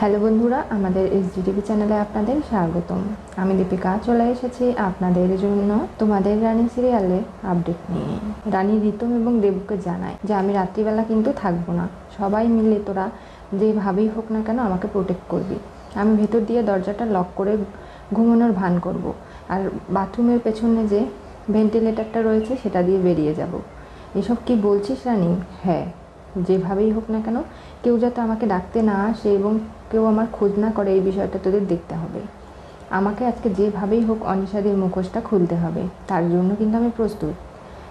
Hello বন্ধুরা, আমাদের SDTV চ্যানেলে আপনাদের স্বাগতম। আমি দীপিকা চলে এসেছি আপনাদের জন্য তোমাদের রানী সিরিয়ালে আপডেট নিয়ে। রানী রিতম এবং দেবুকে জানায় যে আমি রাত্রিবেলা কিন্তু থাকবো না, সবাই মিলে তোরা যেভাবেই হোক না কেন আমাকে প্রোটেক্ট করবি। আমি ভেতর দিয়ে দরজাটা লক করে ঘুমানোর ভান করব, আর বাথরুমের পেছনে যে ভেন্টিলেটরটা রয়েছে সেটা দিয়ে বেরিয়ে যাব। এসব কি বলছিস রানী? হ্যাঁ, যেভাবেই হোক না কেন কেউ যাতে আমাকে ডাকতে না আসে এবং কেউ আমার খোঁজ না করে, এই বিষয়টা তোদের দেখতে হবে। আমাকে আজকে যেভাবেই হোক অনিশাদের মুখোশটা খুলতে হবে, তার জন্য কিন্তু আমি প্রস্তুত।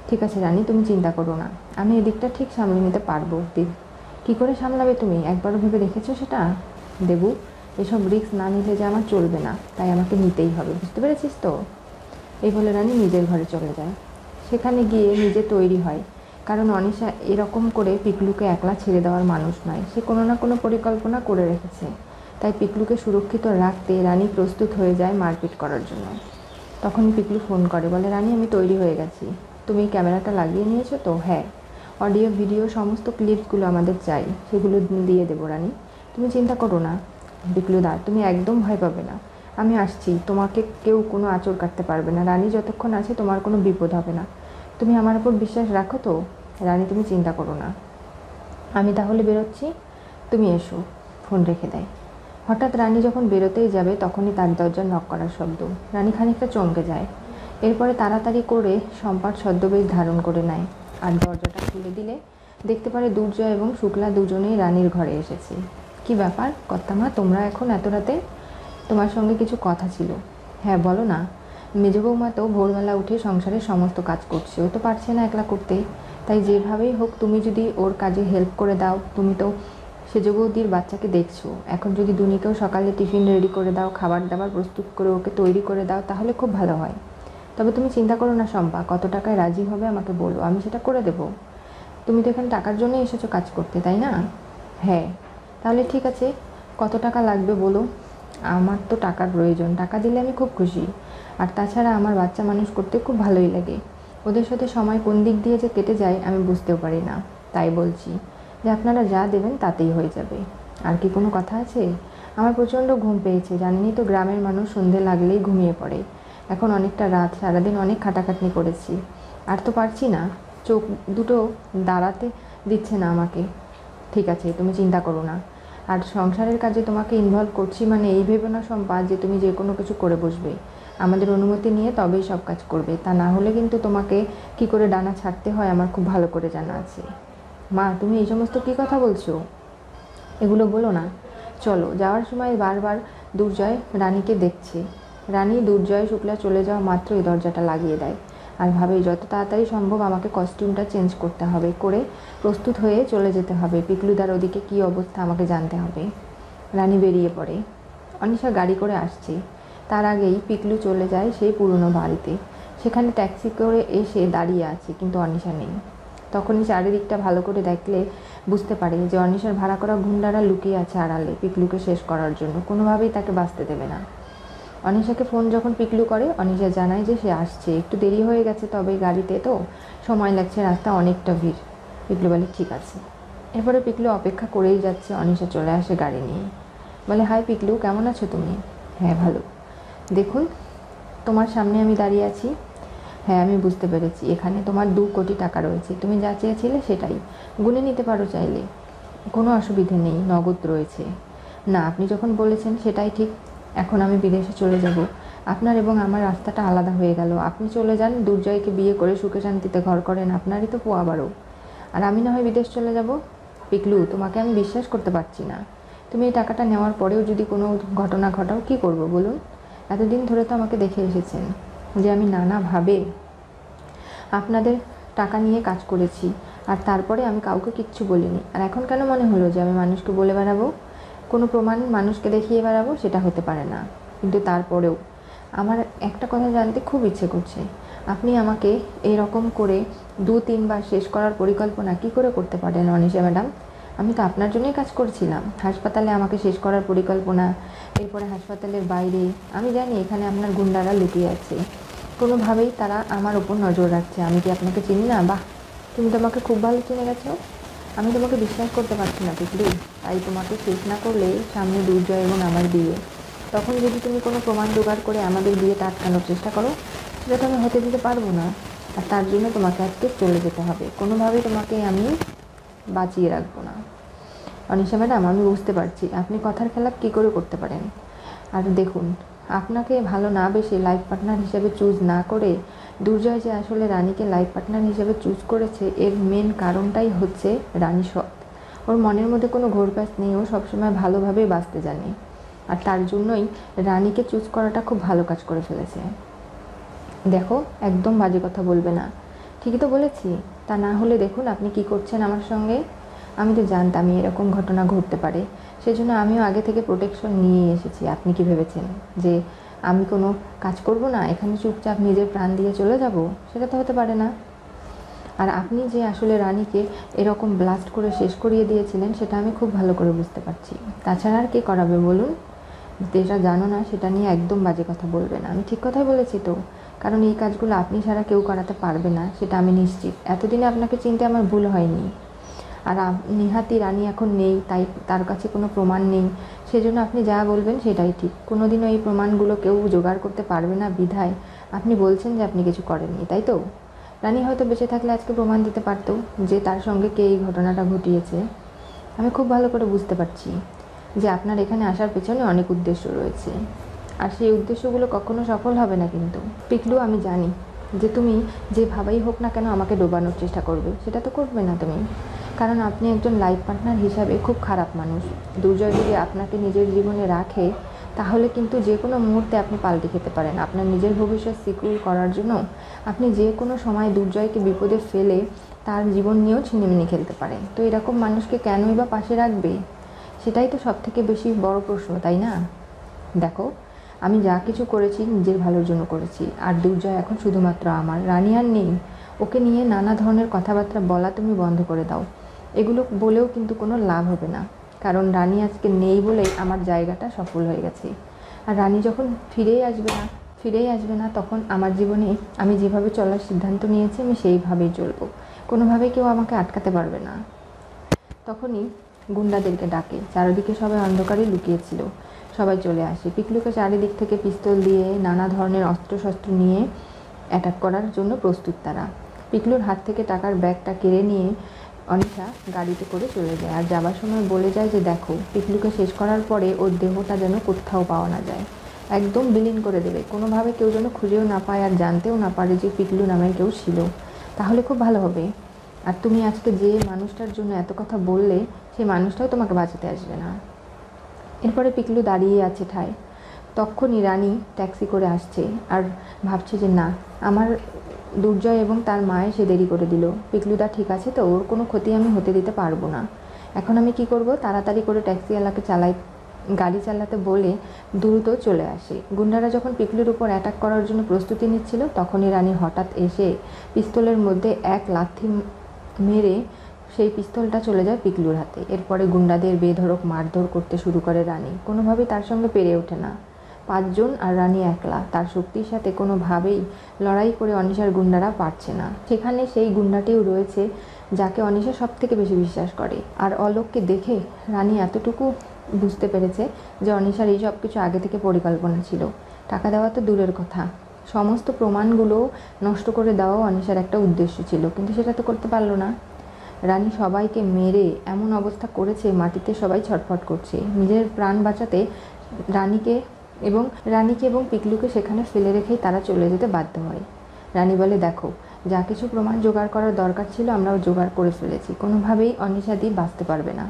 ঠিক আছে রানী, তুমি চিন্তা করো না, আমি এদিকটা ঠিক সামলে নিতে পারবো। কী করে সামলাবে তুমি একবারও ভেবে দেখেছো সেটা? দেবু, এসব রিস্ক না নিলে যে আমার চলবে না, তাই আমাকে নিতেই হবে, বুঝতে পেরেছিস তো? এই বলে রানী নিজের ঘরে চলে যায়। সেখানে গিয়ে নিজে তৈরি হয়, কারণ অনিশা এরকম করে পিকলুকে একলা ছেড়ে দেওয়ার মানুষ নয়। সে কোনো না কোনো পরিকল্পনা করে রেখেছে, তাই পিকলুকে সুরক্ষিত রাখতে রানী প্রস্তুত হয়ে যায় মারপিট করার জন্য। তখনই পিকলু ফোন করে, বলে রানী আমি তৈরি হয়ে গেছি, তুমি ক্যামেরাটা লাগিয়ে নিয়েছো তো? হ্যাঁ, অডিও ভিডিও সমস্ত ক্লিপসগুলো আমাদের চাই, সেগুলো দিয়ে দেবো রানী, তুমি চিন্তা করো না। পিকলু দা, তুমি একদম ভয় পাবে না, আমি আসছি, তোমাকে কেউ কোনো আঁচড় কাটতে পারবে না। রানী যতক্ষণ আছে তোমার কোনো বিপদ হবে না, তুমি আমার উপর বিশ্বাস রাখো তো? রানী তুমি চিন্তা করো না, আমি তাহলে বেরোচ্ছি, তুমি এসো। ফোন রেখে দেয়। হঠাৎ রানী যখন বেরোতেই যাবে তখনই তার দরজা নক করার শব্দ। রানী খানিকটা চমকে যায়। এরপরে তাড়াতাড়ি করে সম্পার ছদ্মবেশ ধারণ করে নেয়, আর দরজাটা খুলে দিলে দেখতে পারে দুর্জয় এবং শুক্লা দুজনেই রানীর ঘরে এসেছে। কি ব্যাপার কর্তামা, তোমরা এখন এত রাতে? তোমার সঙ্গে কিছু কথা ছিল। হ্যাঁ বলো না। মেজ বৌমা তো ভোরবেলা উঠে সংসারের সমস্ত কাজ করছে, ও তো পারছে না একলা করতে, তাই যেভাবেই হোক তুমি যদি ওর কাজে হেল্প করে দাও। তুমি তো সেজ বৌদির বাচ্চাকে দেখছো, এখন যদি দুনিকেও সকালে টিফিন রেডি করে দাও, খাবার দাবার প্রস্তুত করে ওকে তৈরি করে দাও, তাহলে খুব ভালো হয়। তবে তুমি চিন্তা করো না শম্পা, কত টাকায় রাজি হবে আমাকে বলো, আমি সেটা করে দেবো। তুমি তো এখানে টাকার জন্যই এসেছো কাজ করতে, তাই না? হ্যাঁ, তাহলে ঠিক আছে, কত টাকা লাগবে বলো? আমার তো টাকার প্রয়োজন, টাকা দিলে আমি খুব খুশি। আর তাছাড়া আমার বাচ্চা মানুষ করতে খুব ভালোই লাগে, ওদের সাথে সময় কোন দিক দিয়ে যে কেটে যায় আমি বুঝতেও পারি না। তাই বলছি যে আপনারা যা দেবেন তাতেই হয়ে যাবে। আর কি কোনো কথা আছে? আমার প্রচণ্ড ঘুম পেয়েছে, জানেনই তো গ্রামের মানুষ সন্ধে লাগলেই ঘুমিয়ে পড়ে। এখন অনেকটা রাত, সারাদিন অনেক খাটাখাটনি করেছি, আর তো পারছি না, চোখ দুটো দাঁড়াতে দিচ্ছে না আমাকে। ঠিক আছে, তুমি চিন্তা করো না। আর সংসারের কাজে তোমাকে ইনভলভ করছি মানে এই ভেবে না শম্পা যে তুমি যে কোনো কিছু করে বসবে। আমাদের অনুমতি নিয়ে তবেই সব কাজ করবে, তা না হলে কিন্তু তোমাকে কি করে ডানা ছাড়তে হয় আমার খুব ভালো করে জানা আছে। মা, তুমি এই সমস্ত কী কথা বলছো? এগুলো বলো না। চলো। যাওয়ার সময় বারবার দুর্জয় রানীকে দেখছে। রানী দুর্জয় শুক্লা চলে যাওয়া মাত্রই দরজাটা লাগিয়ে দেয়, আর ভাবে যত তাড়াতাড়ি সম্ভব আমাকে কস্টিউমটা চেঞ্জ করতে হবে, করে প্রস্তুত হয়ে চলে যেতে হবে। পিকলুদার ওদিকে কী অবস্থা আমাকে জানতে হবে। রানী বেরিয়ে পড়ে। অনিশা গাড়ি করে আসছে, তার আগেই পিকলু চলে যায় সেই পুরনো বাড়িতে। সেখানে ট্যাক্সি করে এসে দাঁড়িয়ে আছে, কিন্তু অনিশা নেই। তখনই চারিদিকটা ভালো করে দেখলে বুঝতে পারে যে অনিশার ভাড়া করা গুন্ডারা লুকিয়ে আছে আড়ালে পিকলুকে শেষ করার জন্য, কোনোভাবেই তাকে বাঁচতে দেবে না। অনিশাকে ফোন যখন পিকলু করে, অনিশা জানায় যে সে আসছে, একটু দেরি হয়ে গেছে, তবে গাড়িতে তো সময় লাগছে, রাস্তা অনেকটা ভিড়। পিকলু বলে ঠিক আছে। এরপরে পিকলু অপেক্ষা করেই যাচ্ছে, অনিশা চলে আসে গাড়ি নিয়ে। বলে হাই পিকলু, কেমন আছো তুমি? হ্যাঁ ভালো। দেখুন, তোমার সামনে আমি দাঁড়িয়ে আছি। হ্যাঁ আমি বুঝতে পেরেছি, এখানে তোমার 2 কোটি টাকা রয়েছে, তুমি যা চেয়েছিলে সেটাই, গুনে নিতে পারো চাইলে, কোনো অসুবিধে নেই, নগদ রয়েছে। না, আপনি যখন বলেছেন সেটাই ঠিক। এখন আমি বিদেশে চলে যাব, আপনার এবং আমার রাস্তাটা আলাদা হয়ে গেল। আপনি চলে যান, দুর্জয়কে বিয়ে করে সুখে শান্তিতে ঘর করেন, আপনারই তো পোয়া বারো। আর আমি না হয় বিদেশ চলে যাব। পিকলু, তোমাকে আমি বিশ্বাস করতে পারছি না। তুমি এই টাকাটা নেওয়ার পরেও যদি কোনো ঘটনা ঘটাও, কী করব বলুন? এতদিন ধরে তো আমাকে দেখে এসেছেন যে আমি নানাভাবে আপনাদের টাকা নিয়ে কাজ করেছি, আর তারপরে আমি কাউকে কিচ্ছু বলিনি। আর এখন কেন মনে হলো যে আমি মানুষকে বলে বেড়াবো, কোনো প্রমাণ মানুষকে দেখিয়ে বেড়াবো? সেটা হতে পারে না। কিন্তু তারপরেও আমার একটা কথা জানতে খুব ইচ্ছে করছে, আপনি আমাকে এরকম করে 2-3 বার শেষ করার পরিকল্পনা কি করে করতে পারেন অনিশা ম্যাডাম? আমি তো আপনার জন্যই কাজ করছিলাম। হাসপাতালে আমাকে শেষ করার পরিকল্পনা, এরপরে হাসপাতালের বাইরে, আমি জানি এখানে আপনার গুন্ডারা লুকিয়ে আছে, কোনোভাবেই তারা আমার ওপর নজর রাখছে। আমি কি আপনাকে চিনি না? বাহ, তুমি তো আমাকে খুব ভালো চিনে গেছো। আমি তোমাকে বিশ্বাস করতে পারছি না পিকলু, তাই তোমাকে শেষ না করলে সামনে দুর্জয় এবং আমার বিয়ে, তখন যদি তুমি কোনো প্রমাণ জোগাড় করে আমাদের বিয়েটা আটকানোর চেষ্টা করো, সেটা তো আমি হতে দিতে পারবো না। আর তার জন্য তোমাকে আজকে চলে যেতে হবে, কোনোভাবেই তোমাকে আমি বাঁচিয়ে রাখবো না। অনিশা ম্যাডাম, আমি বুঝতে পারছি আপনি কথার খেলাপ কী করে করতে পারেন। আর দেখুন, আপনাকে ভালো না বেশি লাইফ পার্টনার হিসেবে চুজ না করে দুর্জয় যে আসলে রানীকে লাইফ পার্টনার হিসেবে চুজ করেছে, এর মেন কারণটাই হচ্ছে রানী সৎ। ওর মনের মধ্যে কোনো ঘোরপ্যাচ নেই, ও সবসময় ভালোভাবেই বাঁচতে জানে। আর তার জন্যই রানীকে চুজ করাটা খুব ভালো কাজ করে ফেলেছে। দেখো, একদম বাজে কথা বলবে না, ঠিকই তো বলেছি। তা না হলে দেখুন আপনি কি করছেন আমার সঙ্গে। আমি তো জানতামই এরকম ঘটনা ঘটতে পারে, সেজন্য আমিও আগে থেকে প্রোটেকশন নিয়ে এসেছি। আপনি কি ভেবেছেন যে আমি কোনো কাজ করব না, এখানে চুপচাপ নিজের প্রাণ দিয়ে চলে যাব? সেটা তো হতে পারে না। আর আপনি যে আসলে রানীকে এরকম ব্লাস্ট করে শেষ করিয়ে দিয়েছিলেন, সেটা আমি খুব ভালো করে বুঝতে পারছি। তাছাড়া আর কে করাবে বলুন? যেটা জানো না সেটা নিয়ে একদম বাজে কথা বলবে না। আমি ঠিক কথাই বলেছি তো, কারণ এই কাজগুলো আপনি ছাড়া কেউ করাতে পারবে না, সেটা আমি নিশ্চিত। এতদিনে আপনাকে চিনতে আমার ভুল হয়নি। আর নিহাতি রানী এখন নেই, তাই তার কাছে কোনো প্রমাণ নেই, সেজন্য আপনি যা বলবেন সেটাই ঠিক। কোনোদিনও এই প্রমাণগুলো কেউ জোগাড় করতে পারবে না বিধায় আপনি বলছেন যে আপনি কিছু করেননি, তাই তো? রানী হয়তো বেঁচে থাকলে আজকে প্রমাণ দিতে পারতো যে তার সঙ্গে কে এই ঘটনাটা ঘটিয়েছে। আমি খুব ভালো করে বুঝতে পারছি যে আপনার এখানে আসার পেছনে অনেক উদ্দেশ্য রয়েছে, আর সেই উদ্দেশ্যগুলো কখনো সফল হবে না। কিন্তু পিকলু, আমি জানি যে তুমি যেভাবেই হোক না কেন আমাকে ডোবানোর চেষ্টা করবে। সেটা তো করবে না তুমি, কারণ আপনি একজন লাইফ পার্টনার হিসাবে খুব খারাপ মানুষ। দুর্জয় যদি আপনাকে নিজের জীবনে রাখে, তাহলে কিন্তু যে কোনো মুহূর্তে আপনি পাল্টে খেতে পারেন। আপনার নিজের ভবিষ্যৎ সিকিউর করার জন্য আপনি যে কোনো সময় দুর্জয়কে বিপদে ফেলে তার জীবন নিয়েও ছিনিমিনি খেলতে পারেন। তো এরকম মানুষকে কেনই বা পাশে রাখবে? সেটাই তো সব থেকে বেশি বড় প্রশ্ন, তাই না? দেখো, আমি যা কিছু করেছি নিজের ভালোর জন্য করেছি, আর দুর্জয় এখন শুধুমাত্র আমার। রানী আর নেই, ওকে নিয়ে নানা ধরনের কথাবার্তা বলা তুমি বন্ধ করে দাও। এগুলো বলেও কিন্তু কোনো লাভ হবে না, কারণ রানী আজকে নেই বলেই আমার জায়গাটা সফল হয়ে গেছে। আর রানী যখন ফিরেই আসবে না, তখন আমার জীবনে আমি যেভাবে চলার সিদ্ধান্ত নিয়েছি আমি সেইভাবেই চলবো। কোনোভাবেই কেউ আমাকে আটকাতে পারবে না। তখনই গুন্ডাদেরকে ডাকে। চারিদিকে সবাই অন্ধকারে লুকিয়েছিল, সবাই চলে আসে। পিকলুকে চারিদিক থেকে পিস্তল দিয়ে নানা ধরনের অস্ত্রশস্ত্র নিয়ে অ্যাটাক করার জন্য প্রস্তুত তারা। পিকলুর হাত থেকে টাকার ব্যাগটা কেড়ে নিয়ে অনিশা গাড়িতে করে চলে যায়, আর যাবার সময় বলে যায় যে দেখো, পিকলুকে শেষ করার পরে ওর দেহটা যেন কোথাও পাওয়া না যায়, একদম বিলীন করে দেবে। কোনোভাবে কেউ যেন খুঁজেও না পায় আর জানতেও না পারে যে পিকলু নামের কেউ ছিল, তাহলে খুব ভালো হবে। আর তুমি আজকে যে মানুষটার জন্য এত কথা বললে, সেই মানুষটাও তোমাকে বাঁচাতে আসবে না। এরপরে পিকলু দাঁড়িয়ে আছে ঠায়। তখনই রানী ট্যাক্সি করে আসছে আর ভাবছে যে না, আমার দুর্জয় এবং তার মা এসে দেরি করে দিল। পিকলুদা ঠিক আছে তো, ওর কোনো ক্ষতি আমি হতে দিতে পারবো না। এখন আমি কি করব? তাড়াতাড়ি করে ট্যাক্সিওয়ালাকে গাড়ি চালাতে বলে দ্রুত চলে আসে। গুন্ডারা যখন পিকলুর উপর অ্যাটাক করার জন্য প্রস্তুতি নিচ্ছিল, তখনই রানী হঠাৎ এসে পিস্তলের মধ্যে এক লাথি মেরে সেই পিস্তলটা চলে যায় পিকলুর হাতে। এরপরে গুন্ডাদের বেধড়ক মারধর করতে শুরু করে রানী। কোনোভাবেই তার সঙ্গে পেরে ওঠে না। 5 জন আর রানী একলা। তার শক্তির সাথে কোনোভাবেই লড়াই করে অনিশার গুন্ডারা পারছে না। সেখানে সেই গুন্ডাটিও রয়েছে যাকে অনিশা সব থেকে বেশি বিশ্বাস করে। আর অলোককে দেখে রানী এতটুকু বুঝতে পেরেছে যে অনিশার এই সব কিছু আগে থেকে পরিকল্পনা ছিল। টাকা দেওয়া তো দূরের কথা, সমস্ত প্রমাণগুলো নষ্ট করে দেওয়াও অনিশার একটা উদ্দেশ্য ছিল, কিন্তু সেটা তো করতে পারলো না। রানী সবাইকে মেরে এমন অবস্থা করেছে, মাটিতে সবাই ছটফট করছে। নিজের প্রাণ বাঁচাতে রানীকে এবং পিকলুকে সেখানে ফেলে রেখেই তারা চলে যেতে বাধ্য হয়। রানী বলে, দেখো, যা কিছু প্রমাণ জোগাড় করার দরকার ছিল আমরাও জোগাড় করে ফেলেছি, কোনোভাবেই অনিশাদি বাঁচতে পারবে না।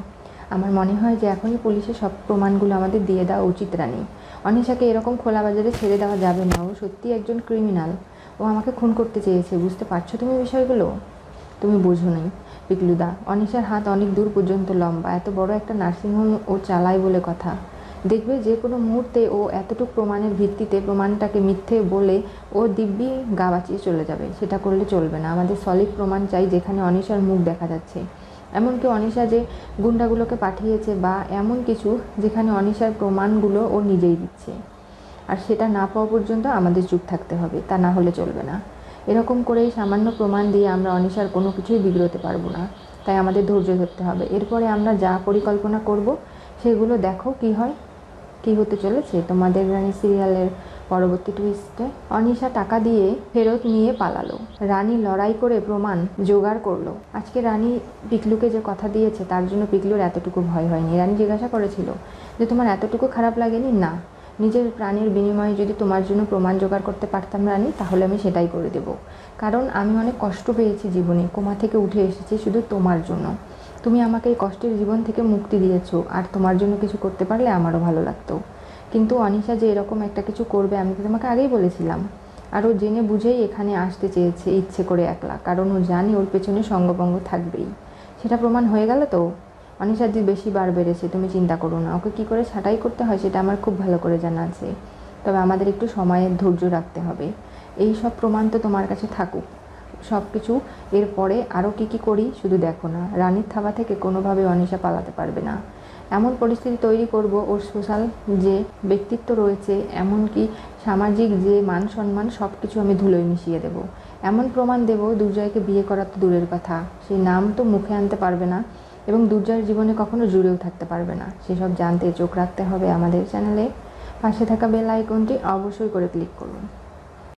আমার মনে হয় যে এখনই পুলিশের সব প্রমাণগুলো আমাদের দিয়ে দেওয়া উচিত। রানী, অনিশাকে এরকম খোলা বাজারে ছেড়ে দেওয়া যাবে না। ও সত্যি একজন ক্রিমিনাল, ও আমাকে খুন করতে চেয়েছে। বুঝতে পারছো তুমি বিষয়গুলো? তুমি বোঝো নাই পিকলুদা, অনিশার হাত অনেক দূর পর্যন্ত লম্বা। এত বড় একটা নার্সিংহোম ও চালায় বলে কথা। দেখবে যে কোনো মুহূর্তে ও এতটুকু প্রমাণের ভিত্তিতে প্রমাণটাকে মিথ্যে বলে ও দিব্যি গা বাঁচিয়ে চলে যাবে। সেটা করলে চলবে না। আমাদের সলিড প্রমাণ চাই যেখানে অনিশার মুখ দেখা যাচ্ছে, এমনকি অনিশা যে গুন্ডাগুলোকে পাঠিয়েছে, বা এমন কিছু যেখানে অনিশার প্রমাণগুলো ও নিজেই দিচ্ছে। আর সেটা না পাওয়া পর্যন্ত আমাদের চুপ থাকতে হবে, তা না হলে চলবে না। এরকম করেই সামান্য প্রমাণ দিয়ে আমরা অনিশার কোনো কিছুই বিগড়তে পারবো না। তাই আমাদের ধৈর্য ধরতে হবে। এরপরে আমরা যা পরিকল্পনা করব সেগুলো দেখো কি হয়, কি হতে চলেছে তোমাদের রানী সিরিয়ালের পরবর্তী টুইস্টে। অনিশা টাকা দিয়ে ফেরত নিয়ে পালালো। রানী লড়াই করে প্রমাণ জোগাড় করলো। আজকে রানী পিকলুকে যে কথা দিয়েছে তার জন্য পিকলুর এতটুকু ভয় হয়নি। রানী জিজ্ঞাসা করেছিল যে তোমার এতটুকু খারাপ লাগেনি? না, নিজের প্রাণের বিনিময়ে যদি তোমার জন্য প্রমাণ জোগাড় করতে পারতাম রানী, তাহলে আমি সেটাই করে দেব। কারণ আমি অনেক কষ্ট পেয়েছি জীবনে, কোমা থেকে উঠে এসেছি শুধু তোমার জন্য। তুমি আমাকে এই কষ্টের জীবন থেকে মুক্তি দিয়েছো, আর তোমার জন্য কিছু করতে পারলে আমারও ভালো লাগতো। কিন্তু অনিশা যে এরকম একটা কিছু করবে আমি তো তোমাকে আগেই বলেছিলাম। আর ও জেনে বুঝেই এখানে আসতে চেয়েছে ইচ্ছে করে একলা, কারণ ও জানে ওর পেছনে সঙ্গপঙ্গ থাকবেই। সেটা প্রমাণ হয়ে গেল তো। অনিশার যে বেশি বার বেড়েছে, তুমি চিন্তা করো না। ওকে কী করে ছাঁটাই করতে হয় সেটা আমার খুব ভালো করে জানা আছে। তবে আমাদের একটু সময়ের ধৈর্য রাখতে হবে। এই সব প্রমাণ তো তোমার কাছে থাকুক, সব কিছু এরপরে আরও কী করি শুধু দেখো না। রানীর থাবা থেকে কোনোভাবে অনিশা পালাতে পারবে না। এমন পরিস্থিতি তৈরি করব ওর সোশ্যাল যে ব্যক্তিত্ব রয়েছে, এমনকি সামাজিক যে মান সম্মান, সব কিছু আমি ধুলোয় মিশিয়ে দেব। এমন প্রমাণ দেব দুর্জয়কে বিয়ে করা তো দূরের কথা, সেই নাম তো মুখে আনতে পারবে না, এবং দুর্জয়ের জীবনে কখনো জুড়েও থাকতে পারবে না। সেসব জানতে চোখ রাখতে হবে আমাদের চ্যানেলে। পাশে থাকা বেল আইকনটি অবশ্যই করে ক্লিক করুন।